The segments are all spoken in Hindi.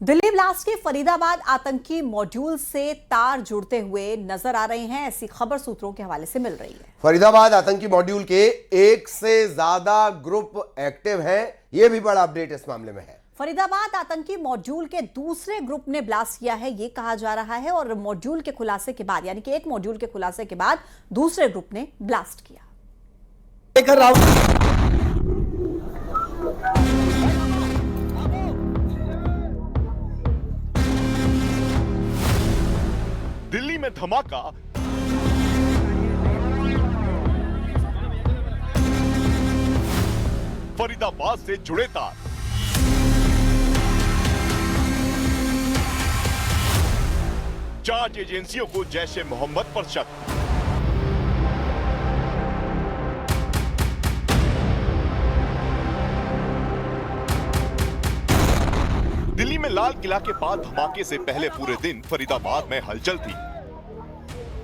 दिल्ली ब्लास्ट के फरीदाबाद आतंकी मॉड्यूल से तार जुड़ते हुए नजर आ रहे हैं, ऐसी खबर सूत्रों के हवाले से मिल रही है। फरीदाबाद आतंकी मॉड्यूल के एक से ज्यादा ग्रुप एक्टिव हैं, यह भी बड़ा अपडेट इस मामले में है। फरीदाबाद आतंकी मॉड्यूल के दूसरे ग्रुप ने ब्लास्ट किया है, यह कहा जा रहा है, और मॉड्यूल के खुलासे के बाद, यानी कि एक मॉड्यूल के खुलासे के बाद दूसरे ग्रुप ने ब्लास्ट किया। दिल्ली में धमाका, फरीदाबाद से जुड़े तार। जांच एजेंसियों को जैश ए मोहम्मद पर शक। दिल्ली में लाल किला के पास धमाके से पहले पूरे दिन फरीदाबाद में हलचल थी,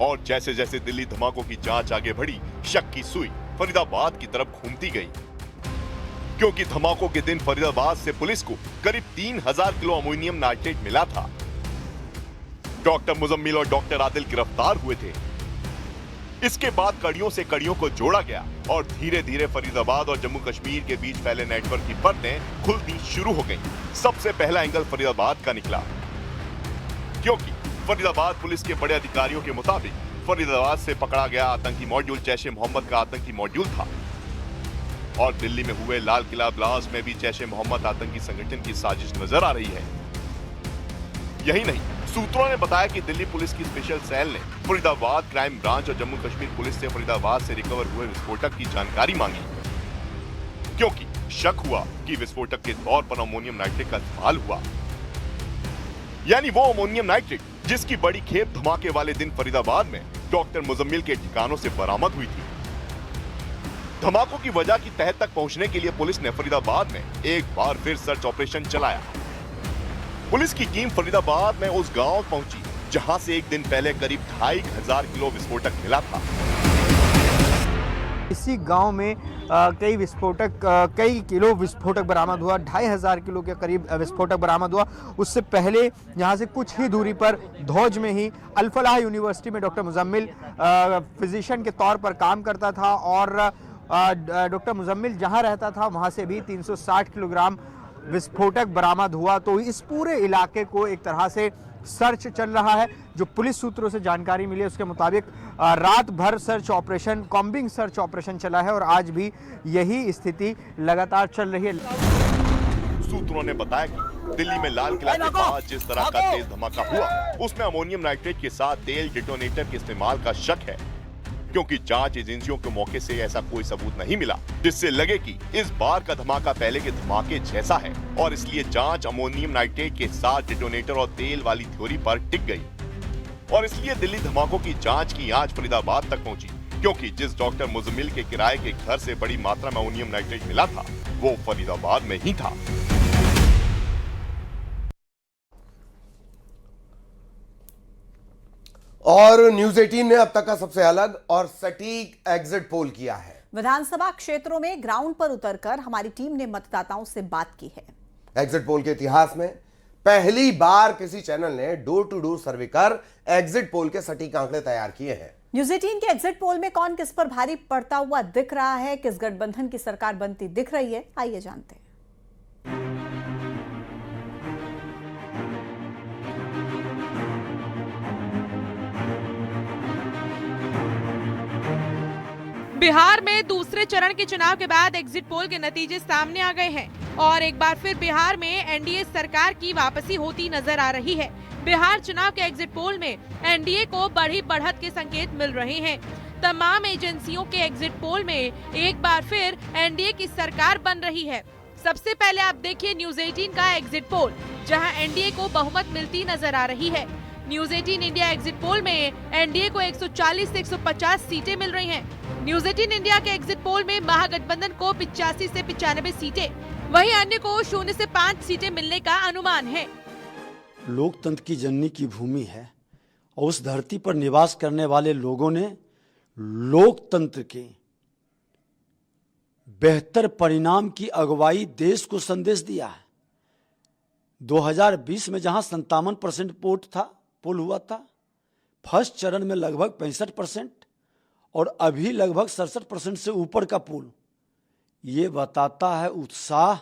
और जैसे जैसे दिल्ली धमाकों की जांच आगे बढ़ी, शक की सुई फरीदाबाद की तरफ घूमती गई, क्योंकि धमाकों के दिन फरीदाबाद से पुलिस को करीब 3000 किलो अमोनियम नाइट्रेट मिला था। डॉक्टर मुजम्मिल और डॉक्टर आदिल गिरफ्तार हुए थे। इसके बाद कड़ियों से कड़ियों को जोड़ा गया और धीरे धीरे फरीदाबाद और जम्मू कश्मीर के बीच फैले नेटवर्क की परतें खुलनी शुरू हो गईं। सबसे पहला एंगल फरीदाबाद का निकला, क्योंकि फरीदाबाद पुलिस के बड़े अधिकारियों के मुताबिक फरीदाबाद से पकड़ा गया आतंकी मॉड्यूल जैश ए मोहम्मद का आतंकी मॉड्यूल था, और दिल्ली में हुए लाल किला ब्लास्ट में भी जैश ए मोहम्मद आतंकी संगठन की साजिश नजर आ रही है। यही नहीं, सूत्रों ने बताया कि दिल्ली पुलिस की स्पेशल सेल ने फरीदाबाद क्राइम ब्रांच और जम्मू कश्मीर पुलिस से फरीदाबाद से रिकवर हुए विस्फोटक की जानकारी मांगी, क्योंकि शक हुआ कि विस्फोटक के तौर पर अमोनियम नाइट्रेट का इस्तेमाल हुआ, यानी वो अमोनियम नाइट्रेट जिसकी बड़ी खेप धमाके वाले दिन फरीदाबाद में डॉक्टर मुजम्मिल के ठिकानों से बरामद हुई थी। धमाकों की वजह की तह तक पहुंचने के लिए पुलिस ने फरीदाबाद में एक बार फिर सर्च ऑपरेशन चलाया। पुलिस की टीम फरीदाबाद में उस गांव पहुंची जहां से एक दिन पहले करीब 2500 किलो विस्फोटक मिला था। इसी गांव में कई किलो विस्फोटक बरामद हुआ, 2500 किलो के करीब विस्फोटक बरामद हुआ। उससे पहले यहाँ से कुछ ही दूरी पर धौज में ही अल-फलाह यूनिवर्सिटी में डॉक्टर मुजम्मिल फिजिशियन के तौर पर काम करता था, और डॉक्टर मुजम्मिल जहाँ रहता था वहाँ से भी 360 किलोग्राम विस्फोटक बरामद हुआ। तो इस पूरे इलाके को एक तरह से सर्च चल रहा है। जो पुलिस सूत्रों से जानकारी मिली है उसके मुताबिक रात भर search operation, combing search operation चला है, और आज भी यही स्थिति लगातार चल रही है। सूत्रों ने बताया कि दिल्ली में लाल किला के पास जिस तरह का तेज धमाका हुआ, उसमें अमोनियम नाइट्रेट के साथ तेल डिटोनेटर के इस्तेमाल का शक है, क्योंकि जांच एजेंसियों के मौके से ऐसा कोई सबूत नहीं मिला जिससे लगे कि इस बार का धमाका पहले के धमाके जैसा है, और इसलिए जांच अमोनियम नाइट्रेट के साथ डिटोनेटर और तेल वाली थ्योरी पर टिक गई, और इसलिए दिल्ली धमाकों की जांच की आंच फरीदाबाद तक पहुंची, क्योंकि जिस डॉक्टर मुजम्मिल के किराए के घर से बड़ी मात्रा में अमोनियम नाइट्रेट मिला था वो फरीदाबाद में ही था। और न्यूज 18 ने अब तक का सबसे अलग और सटीक एग्जिट पोल किया है। विधानसभा क्षेत्रों में ग्राउंड पर उतरकर हमारी टीम ने मतदाताओं से बात की है। एग्जिट पोल के इतिहास में पहली बार किसी चैनल ने डोर टू डोर सर्वे कर एग्जिट पोल के सटीक आंकड़े तैयार किए हैं। न्यूज 18 के एग्जिट पोल में कौन किस पर भारी पड़ता हुआ दिख रहा है, किस गठबंधन की सरकार बनती दिख रही है, आइए जानते हैं। बिहार में दूसरे चरण के चुनाव के बाद एग्जिट पोल के नतीजे सामने आ गए हैं, और एक बार फिर बिहार में एनडीए सरकार की वापसी होती नजर आ रही है। बिहार चुनाव के एग्जिट पोल में एनडीए को बढ़ी बढ़त के संकेत मिल रहे हैं। तमाम एजेंसियों के एग्जिट पोल में एक बार फिर एनडीए की सरकार बन रही है। सबसे पहले आप देखिए न्यूज 18 का एग्जिट पोल, जहां एनडीए को बहुमत मिलती नजर आ रही है। न्यूज 18 इंडिया एग्जिट पोल में एनडीए को 140 से 150 सीटें मिल रही हैं। न्यूज 18 इंडिया के एग्जिट पोल में महागठबंधन को 85 से 95 सीटें, वहीं अन्य को 0 से 5 सीटें मिलने का अनुमान है। लोकतंत्र की जननी की भूमि है, और उस धरती पर निवास करने वाले लोगों ने लोकतंत्र के बेहतर परिणाम की अगुवाई देश को संदेश दिया है। 2020 में जहां 57% पोल हुआ था, फर्स्ट चरण में लगभग 65% और अभी लगभग 67% से ऊपर का पोल। ये बताता है उत्साह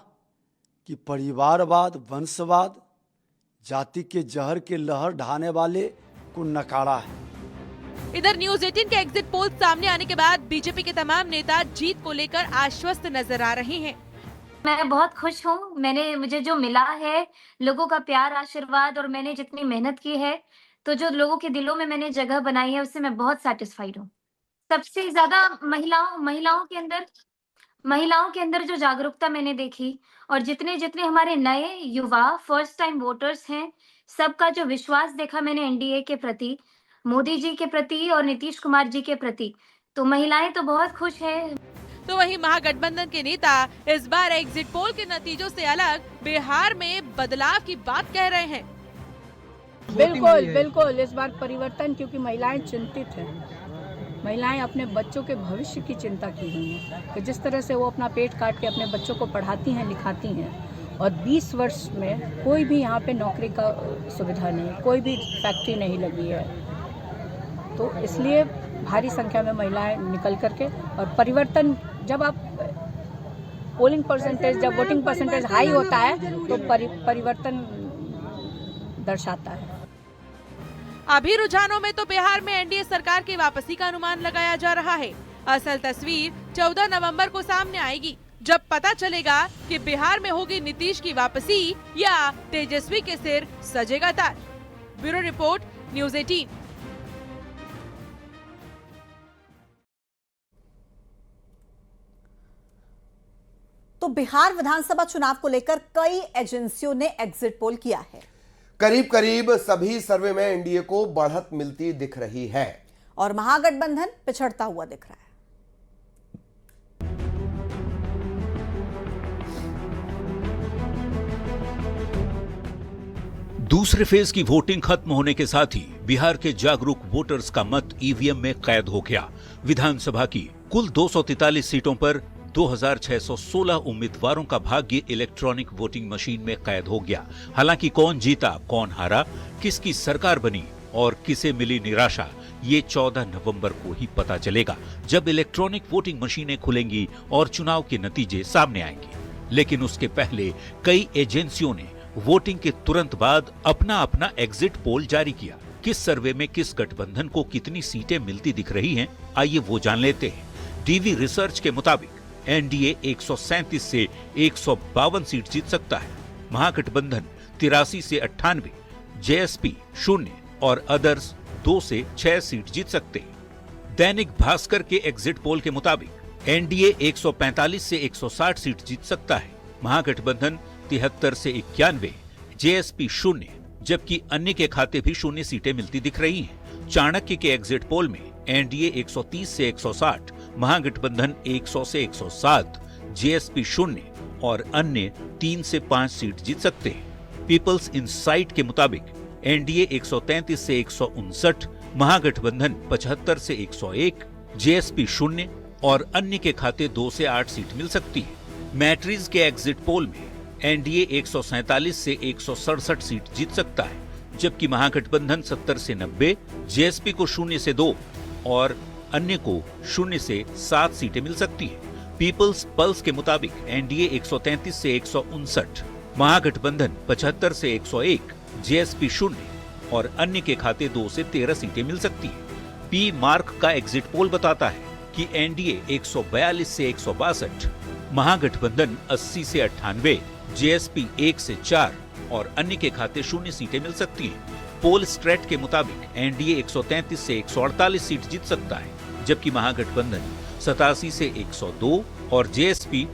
कि परिवारवाद, वंशवाद, जाति के जहर के लहर ढाने वाले को नकारा है। इधर न्यूज 18 के एग्जिट पोल सामने आने के बाद बीजेपी के तमाम नेता जीत को लेकर आश्वस्त नजर आ रहे हैं। मैं बहुत खुश हूँ। मुझे जो मिला है, लोगों का प्यार, आशीर्वाद, और मैंने जितनी मेहनत की है, तो जो लोगों के दिलों में मैंने जगह बनाई है, उससे मैं बहुत सैटिस्फाइड हूँ। सबसे ज्यादा महिलाओं के अंदर जो जागरूकता मैंने देखी, और जितने हमारे नए युवा फर्स्ट टाइम वोटर्स हैं, सबका जो विश्वास देखा मैंने एनडीए के प्रति, मोदी जी के प्रति और नीतीश कुमार जी के प्रति, तो महिलाएं तो बहुत खुश है। तो वहीं महागठबंधन के नेता इस बार एग्जिट पोल के नतीजों से अलग बिहार में बदलाव की बात कह रहे हैं। बिल्कुल इस बार परिवर्तन, क्योंकि महिलाएं चिंतित हैं। महिलाएं अपने बच्चों के भविष्य की चिंता की हुई हैं कि जिस तरह से वो अपना पेट काट के अपने बच्चों को पढ़ाती हैं, लिखाती हैं, और 20 वर्ष में कोई भी यहाँ पे नौकरी का सुविधा नहीं, कोई भी फैक्ट्री नहीं लगी है। तो इसलिए भारी संख्या में महिलाएं निकल करके, और परिवर्तन, जब आप पोलिंग परसेंटेज, जब वोटिंग परसेंटेज हाई होता है तो परिवर्तन दर्शाता है। अभी रुझानों में तो बिहार में एनडीए सरकार की वापसी का अनुमान लगाया जा रहा है। असल तस्वीर 14 नवंबर को सामने आएगी, जब पता चलेगा कि बिहार में होगी नीतीश की वापसी या तेजस्वी के सिर सजेगा ताज। Bureau report, news 18। तो बिहार विधानसभा चुनाव को लेकर कई एजेंसियों ने एग्जिट पोल किया है। करीब सभी सर्वे में एनडीए को बढ़त मिलती दिख रही है और महागठबंधन पिछड़ता हुआ दिख रहा है। दूसरे फेज की वोटिंग खत्म होने के साथ ही बिहार के जागरूक वोटर्स का मत ईवीएम में कैद हो गया। विधानसभा की कुल 243 सीटों पर 2616 उम्मीदवारों का भाग्य इलेक्ट्रॉनिक वोटिंग मशीन में कैद हो गया। हालांकि कौन जीता, कौन हारा, किसकी सरकार बनी और किसे मिली निराशा, ये 14 नवंबर को ही पता चलेगा, जब इलेक्ट्रॉनिक वोटिंग मशीनें खुलेंगी और चुनाव के नतीजे सामने आएंगे। लेकिन उसके पहले कई एजेंसियों ने वोटिंग के तुरंत बाद अपना अपना एग्जिट पोल जारी किया। किस सर्वे में किस गठबंधन को कितनी सीटें मिलती दिख रही हैं, आइए वो जान लेते हैं। डीवी रिसर्च के मुताबिक एनडीए 137 से 152 सीट जीत सकता है, महागठबंधन 83 से 98, जेएसपी 0 और अदर्स 2 से 6 सीट जीत सकते हैं। दैनिक भास्कर के एग्जिट पोल के मुताबिक एनडीए 145 से 160 सीट जीत सकता है, महागठबंधन 73 से 91, जेएसपी 0, जबकि अन्य के खाते भी 0 सीटें मिलती दिख रही हैं। चाणक्य के एग्जिट पोल में एनडीए 130 से 160, महागठबंधन 100 से 107, जेएसपी 0 और अन्य 3 से 5 सीट जीत सकते हैं। पीपल्स इनसाइट के मुताबिक एनडीए 133 से 159, महागठबंधन 75 से 101, जेएसपी 0 और अन्य के खाते 2 से 8 सीट मिल सकती है। मैट्रिज के एग्जिट पोल में एनडीए 147 से 167 सीट जीत सकता है, जबकि महागठबंधन 70 से 90, जेएसपी को 0 से 2 और अन्य को 0 से 7 सीटें मिल सकती है। पीपल्स पल्स के मुताबिक एनडीए 133 से 159, महागठबंधन 75 से 101, जेएसपी 0 और अन्य के खाते 2 से 13 सीटें मिल सकती है। पी मार्क का एग्जिट पोल बताता है कि एनडीए 142 से 162, महागठबंधन 80 से 98, जेएसपी 1 से 4 और अन्य के खाते 0 सीटें मिल सकती हैं। पोल स्ट्रेट के मुताबिक एनडीए 133 से 148 सीट जीत सकता है, जबकि महागठबंधन 87 से 102 और जेएसपी